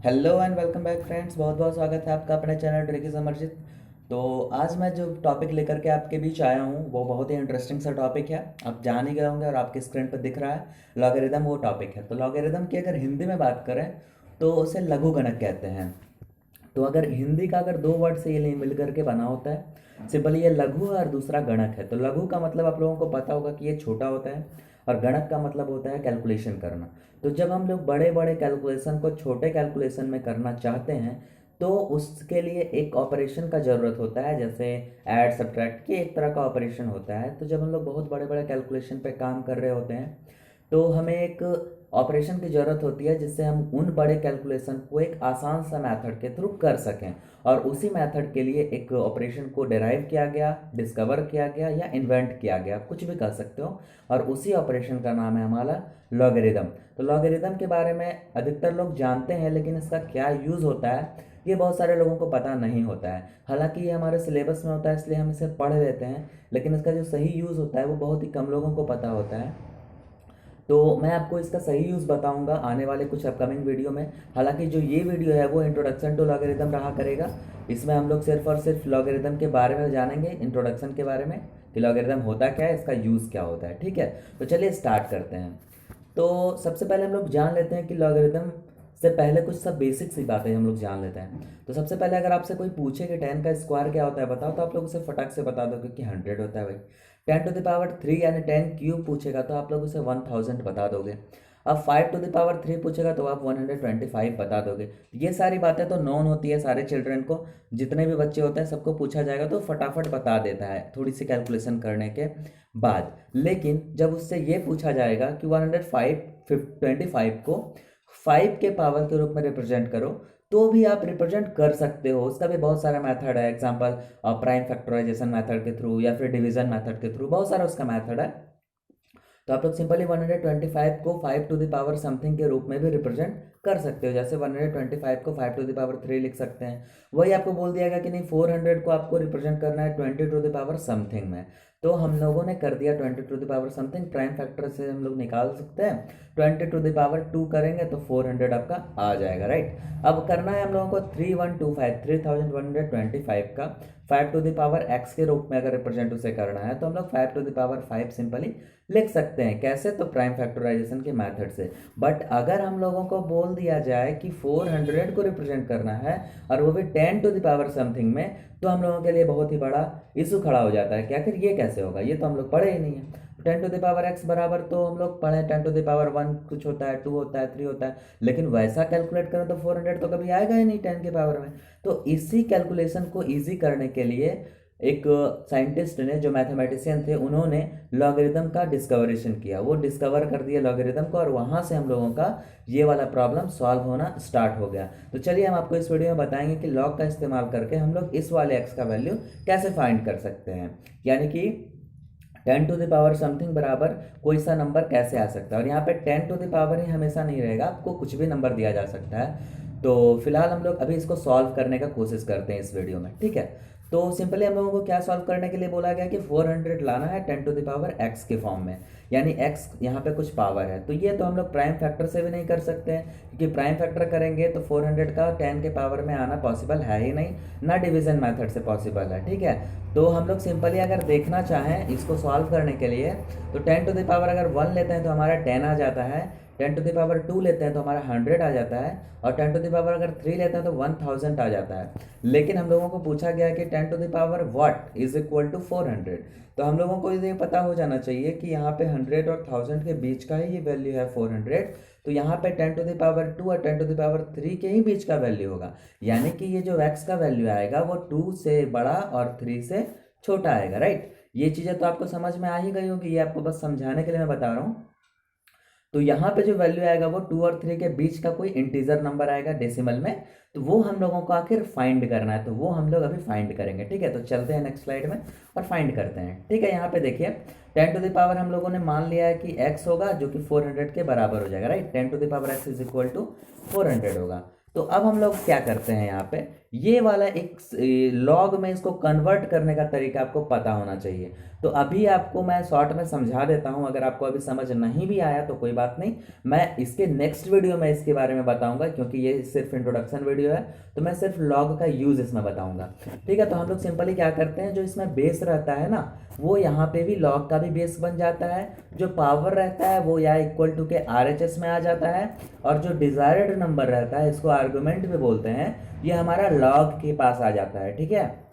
Hello and welcome back friends. बहुत बहुत स्वागत है आपका अपने चैनल ट्रिकी समर्जित। तो आज मैं जो टॉपिक लेकर के आपके बीच आया हूँ वो बहुत ही इंटरेस्टिंग सा टॉपिक है। आप जान ही गए होंगे और आपकी स्क्रीन पर दिख रहा है लॉगरिदम वो टॉपिक है। तो लॉगरिदम की अगर हिंदी में बात करें तो उसे लघु गणक कहते हैं। तो अगर हिंदी का अगर दो वर्ड से ये मिल करके बना होता है, सिंपली ये लघु है और दूसरा गणक है। तो लघु का मतलब आप लोगों को पता होगा कि ये छोटा होता है और गणक का मतलब होता है कैलकुलेशन करना। तो जब हम लोग बड़े बड़े कैलकुलेशन को छोटे कैलकुलेशन में करना चाहते हैं तो उसके लिए एक ऑपरेशन का ज़रूरत होता है, जैसे ऐड सब्ट्रैक्ट की एक तरह का ऑपरेशन होता है। तो जब हम लोग बहुत बड़े बड़े कैलकुलेशन पे काम कर रहे होते हैं तो हमें एक ऑपरेशन की ज़रूरत होती है जिससे हम उन बड़े कैलकुलेशन को एक आसान सा मेथड के थ्रू कर सकें। और उसी मेथड के लिए एक ऑपरेशन को डिराइव किया गया, डिस्कवर किया गया या इन्वेंट किया गया, कुछ भी कह सकते हो। और उसी ऑपरेशन का नाम है हमारा लॉगरिदम। तो लॉगरिदम के बारे में अधिकतर लोग जानते हैं, लेकिन इसका क्या यूज़ होता है ये बहुत सारे लोगों को पता नहीं होता है। हालांकि ये हमारे सिलेबस में होता है इसलिए हम इसे पढ़ लेते हैं, लेकिन इसका जो सही यूज़ होता है वो बहुत ही कम लोगों को पता होता है। तो मैं आपको इसका सही यूज़ बताऊंगा आने वाले कुछ अपकमिंग वीडियो में। हालांकि जो ये वीडियो है वो इंट्रोडक्शन टू लॉगरिदम रहा करेगा। इसमें हम लोग सिर्फ और सिर्फ लॉगरिदम के बारे में जानेंगे, इंट्रोडक्शन के बारे में कि लॉगरिदम होता क्या है, इसका यूज़ क्या होता है। ठीक है, तो चलिए स्टार्ट करते हैं। तो सबसे पहले हम लोग जान लेते हैं कि लॉगरिदम से पहले कुछ सब बेसिक सी बातें हम लोग जान लेते हैं। तो सबसे पहले अगर आपसे कोई पूछे कि 10 का स्क्वायर क्या होता है बताओ, तो आप लोग उसे फटाक से बता दोगे कि 100 होता है भाई। 10 टू द पावर 3 यानी 10³ पूछेगा तो आप लोग उसे 1000 बता दोगे। अब 5 टू द पावर 3 पूछेगा तो आप 125 बता दोगे। ये सारी बातें तो नॉन होती है सारे चिल्ड्रन को, जितने भी बच्चे होते हैं सबको पूछा जाएगा तो फटाफट बता देता है थोड़ी सी कैलकुलेशन करने के बाद। लेकिन जब उससे ये पूछा जाएगा कि 125 को 5 के पावर के रूप में रिप्रेजेंट करो, तो भी आप रिप्रेजेंट कर सकते हो। उसका भी बहुत सारा मेथड है, एग्जांपल प्राइम फैक्टराइजेशन मेथड के थ्रू या फिर डिवीजन मेथड के थ्रू, बहुत सारा उसका मेथड है। तो आप लोग सिंपली 125 को 5 टू द पावर समथिंग के रूप में भी रिप्रेजेंट कर सकते हो। जैसे 125 को 5 टू द पावर 3 लिख सकते हैं। वही आपको बोल दिया गया कि नहीं 400 को आपको रिप्रेजेंट करना है 20 टू द पावर समथिंग में, तो हम लोगों ने कर दिया 20 to the power something. Prime factor से हम लोग निकाल सकते हैं, 20 टू द पावर 2 करेंगे तो 400 आपका आ जाएगा, राइट। अब करना है हम लोगों को 3125 का 5 टू द पावर x के रूप में अगर रिप्रेजेंट उसे करना है तो हम लोग 5 टू द पावर 5 सिंपली लिख सकते हैं। कैसे? तो प्राइम फैक्टराइजेशन के मेथड से। बट अगर हम लोगों को बोल दिया जाए कि 400 को रिप्रेजेंट करना है और वो भी 10 टू द पावर समथिंग में, तो हम लोगों के लिए बहुत ही बड़ा इशू खड़ा हो जाता है कि आखिर ये कैसे होगा, ये तो हम लोग पढ़े ही नहीं है। 10 टू द पावर x बराबर तो हम लोग पढ़े 10 टू द पावर 1 कुछ होता है, 2 होता है, 3 होता है, लेकिन वैसा कैलकुलेट करें तो 400 तो कभी आएगा ही नहीं 10 के पावर में। तो इसी कैलकुलेशन को ईजी करने के लिए एक साइंटिस्ट ने, जो मैथमेटिशियन थे, उन्होंने लॉगरिदम का डिस्कवरेशन किया। वो डिस्कवर कर दिया लॉगरिदम को और वहाँ से हम लोगों का ये वाला प्रॉब्लम सॉल्व होना स्टार्ट हो गया। तो चलिए हम आपको इस वीडियो में बताएंगे कि लॉग का इस्तेमाल करके हम लोग इस वाले एक्स का वैल्यू कैसे फाइंड कर सकते हैं, यानी कि 10 टू द पावर समथिंग बराबर कोई सा नंबर कैसे आ सकता है। और यहाँ पे 10 टू द पावर ही हमेशा नहीं रहेगा, आपको कुछ भी नंबर दिया जा सकता है। तो फिलहाल हम लोग अभी इसको सॉल्व करने का कोशिश करते हैं इस वीडियो में, ठीक है। तो सिंपली हम लोगों को क्या सॉल्व करने के लिए बोला गया कि 400 लाना है 10 टू द पावर x के फॉर्म में, यानी x यहाँ पे कुछ पावर है। तो ये तो हम लोग प्राइम फैक्टर से भी नहीं कर सकते हैं, क्योंकि प्राइम फैक्टर करेंगे तो 400 का 10 के पावर में आना पॉसिबल है ही नहीं, ना डिवीजन मेथड से पॉसिबल है, ठीक है। तो हम लोग सिंपली अगर देखना चाहें इसको सॉल्व करने के लिए तो 10 टू द पावर अगर 1 लेते हैं तो हमारा 10 आ जाता है, 10 टू द पावर 2 लेते हैं तो हमारा 100 आ जाता है, और 10 टू द पावर अगर 3 लेते हैं तो 1000 आ जाता है। लेकिन हम लोगों को पूछा गया कि 10 to the power what is equal to 400। तो हम लोगों को ये पता हो जाना चाहिए कि यहाँ पे 100 और 1000 के बीच का ही ये वैल्यू है 400। तो यहाँ पे 10 टू द पावर 2 और 10 टू द पावर 3 के ही बीच का वैल्यू होगा, यानी कि ये जो x का वैल्यू आएगा वो 2 से बड़ा और 3 से छोटा आएगा, राइट। ये चीज़ें तो आपको समझ में आ ही गई होगी, ये आपको बस समझाने के लिए मैं बता रहा हूँ। तो यहाँ पे जो वैल्यू आएगा वो 2 और 3 के बीच का कोई इंटीजर नंबर आएगा डेसिमल में, तो वो हम लोगों को आखिर फाइंड करना है। तो वो हम लोग अभी फाइंड करेंगे, ठीक है। तो चलते हैं नेक्स्ट स्लाइड में और फाइंड करते हैं, ठीक है। यहाँ पे देखिए 10 टू द पावर हम लोगों ने मान लिया है कि x होगा जो कि 400 के बराबर हो जाएगा, right. 10 to the power x is equal to 400 होगा। तो अब हम लोग क्या करते हैं, ये वाला एक लॉग में इसको कन्वर्ट करने का तरीका आपको पता होना चाहिए। तो अभी आपको मैं शॉर्ट में समझा देता हूँ, अगर आपको अभी समझ नहीं भी आया तो कोई बात नहीं, मैं इसके नेक्स्ट वीडियो में इसके बारे में बताऊंगा, क्योंकि ये सिर्फ इंट्रोडक्शन वीडियो है, तो मैं सिर्फ लॉग का यूज इसमें बताऊंगा। ठीक है, तो हम लोग सिंपली क्या करते हैं, जो इसमें बेस रहता है ना, वो यहाँ पे भी लॉग का भी बेस बन जाता है। जो पावर रहता है वो या इक्वल टू के RHS में आ जाता है, और जो डिजायर्ड नंबर रहता है, इसको आर्गुमेंट भी बोलते हैं, ये हमारा लॉग के पास आ जाता है। ठीक है,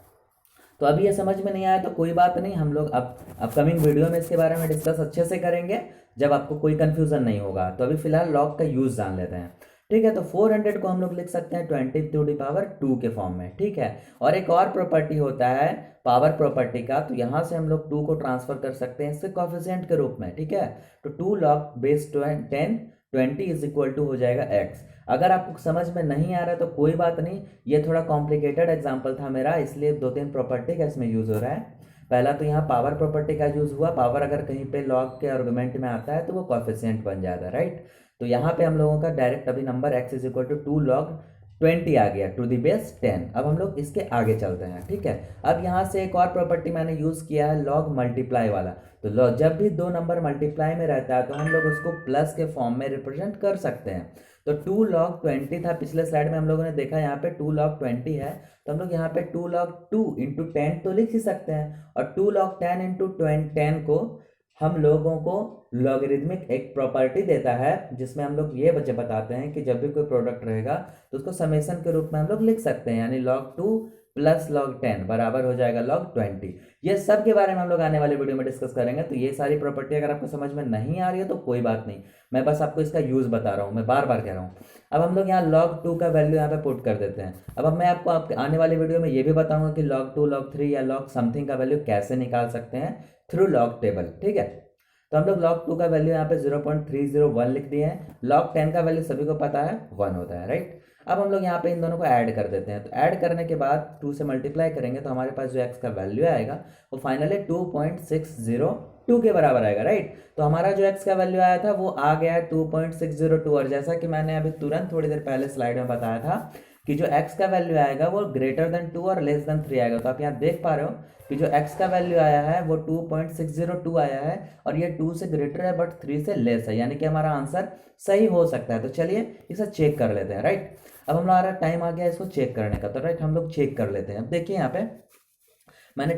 तो अभी ये समझ में नहीं आया तो कोई बात नहीं, हम लोग अब अपकमिंग वीडियो में इसके बारे में डिस्कस अच्छे से करेंगे, जब आपको कोई कंफ्यूजन नहीं होगा। तो अभी फिलहाल लॉग का यूज जान लेते हैं। ठीक है, तो 400 को हम लोग लिख सकते हैं 20⁻² के फॉर्म में। ठीक है, और एक और प्रॉपर्टी होता है पावर प्रॉपर्टी का, तो यहाँ से हम लोग 2 को ट्रांसफर कर सकते हैं इसके कोफिशिएंट के रूप में। ठीक है, तो 2 log base 10 20 is equal to हो जाएगा x। अगर आपको समझ में नहीं आ रहा है तो कोई बात नहीं, ये थोड़ा कॉम्प्लिकेटेड एग्जाम्पल था मेरा, इसलिए 2-3 प्रॉपर्टी का इसमें यूज हो रहा है। पहला तो यहाँ पावर प्रॉपर्टी का यूज हुआ, पावर अगर कहीं पे लॉग के आर्गुमेंट में आता है तो वो कोफिशिएंट बन जाता है, राइट। तो यहाँ पे हम लोगों का डायरेक्ट अभी number x is equal to 2 log 20 आ गया टू द बेस 10। अब हम लोग इसके आगे चलते हैं। ठीक है, अब यहाँ से एक और प्रॉपर्टी मैंने यूज किया है, लॉग मल्टीप्लाई वाला। तो जब भी 2 नंबर मल्टीप्लाई में रहता है तो हम लोग उसको प्लस के फॉर्म में रिप्रेजेंट कर सकते हैं। तो 2 log 20 था, पिछले स्लाइड में हम लोगों ने देखा, यहाँ पे 2 log 20 है, तो हम लोग यहाँ पे 2 log 2 इंटू 10 तो लिख ही सकते हैं, और 2 log 10 इंटू 10 को हम लोगों को लॉगरिदमिक एक प्रॉपर्टी देता है, जिसमें हम लोग ये बच्चे बताते हैं कि जब भी कोई प्रोडक्ट रहेगा तो उसको समेशन के रूप में हम लोग लिख सकते हैं, यानी log 2 प्लस log 10 बराबर हो जाएगा log 20। ये सब के बारे में हम लोग आने वाले वीडियो में डिस्कस करेंगे। तो ये सारी प्रॉपर्टी अगर आपको समझ में नहीं आ रही है तो कोई बात नहीं, मैं बस आपको इसका यूज बता रहा हूँ, मैं बार बार कह रहा हूँ। अब हम लोग यहाँ log 2 का वैल्यू यहाँ पे पुट कर देते हैं। अब मैं आपको आपके आने वाले वीडियो में ये भी बताऊंगा कि log 2 log 3 या log समथिंग का वैल्यू कैसे निकाल सकते हैं थ्रू log टेबल। ठीक है, तो हम लोग log 2 का वैल्यू यहाँ पे 0.301 लिख दिए हैं, log 10 का वैल्यू सभी को पता है 1 होता है, राइट। अब हम लोग यहाँ पे इन दोनों को ऐड कर देते हैं, तो ऐड करने के बाद 2 से मल्टीप्लाई करेंगे तो हमारे पास जो x का वैल्यू आएगा वो फाइनली 2.602 के बराबर आएगा, राइट। तो हमारा जो x का वैल्यू आया था वो आ गया है 2.602, और जैसा कि मैंने अभी तुरंत थोड़ी देर पहले स्लाइड में बताया था कि जो x का वैल्यू आएगा वो ग्रेटर देन 2 और लेस देन 3 आएगा। तो आप यहाँ देख पा रहे हो कि जो x का वैल्यू आया है वो 2.602 आया है, और ये 2 से ग्रेटर है बट 3 से लेस है, यानी कि हमारा आंसर सही हो सकता है। तो चलिए इसे चेक कर लेते हैं, राइट। अब हमारा टाइम आ गया इसको चेक करने का, तो राइट हम लोग चेक कर लेते हैं। अब देखिए यहाँ पे मैंने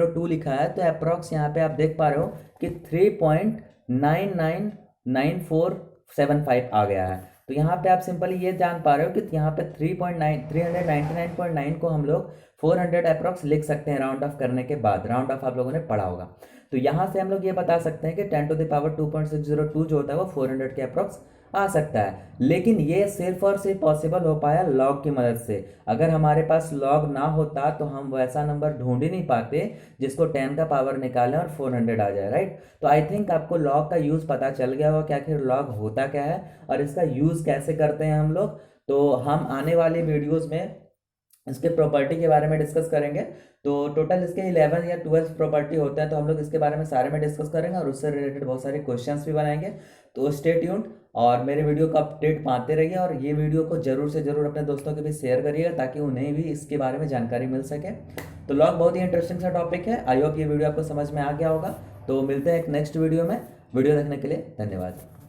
2 लिखा है, तो अप्रॉक्स यहाँ पे आप देख पा रहे हो कि 3.999475 आ गया है। तो यहाँ पे आप सिंपली ये जान पा रहे हो कि यहाँ पे 399.9 को हम लोग 400 अप्रॉक्स लिख सकते हैं राउंड ऑफ करने के बाद। राउंड ऑफ आप लोगों ने पढ़ा होगा, तो यहाँ से हम लोग ये बता सकते हैं कि 10⁻².602 जो होता है वो 400 के अप्रॉक्स आ सकता है। लेकिन ये सिर्फ और सिर्फ पॉसिबल हो पाया लॉग की मदद से। अगर हमारे पास लॉग ना होता तो हम वैसा नंबर ढूंढ ही नहीं पाते जिसको 10 का पावर निकालें और 400 आ जाए, राइट। तो आई थिंक आपको लॉग का यूज पता चल गया होगा कि आखिर लॉग होता क्या है और इसका यूज कैसे करते हैं हम लोग। तो हम आने वाले वीडियोज में इसके प्रॉपर्टी के बारे में डिस्कस करेंगे। तो टोटल इसके 11 या 12 प्रॉपर्टी होते हैं, तो हम लोग इसके बारे में सारे में डिस्कस करेंगे और उससे रिलेटेड बहुत सारे क्वेश्चंस भी बनाएंगे। तो स्टे ट्यून्ड और मेरे वीडियो का अपडेट पाते रहिए, और ये वीडियो को जरूर से जरूर अपने दोस्तों के भी शेयर करिएगा ताकि उन्हें भी इसके बारे में जानकारी मिल सके। तो लॉग बहुत ही इंटरेस्टिंग सा टॉपिक है, आई होप ये वीडियो आपको समझ में आ गया होगा। तो मिलते हैं एक नेक्स्ट वीडियो में। वीडियो देखने के लिए धन्यवाद।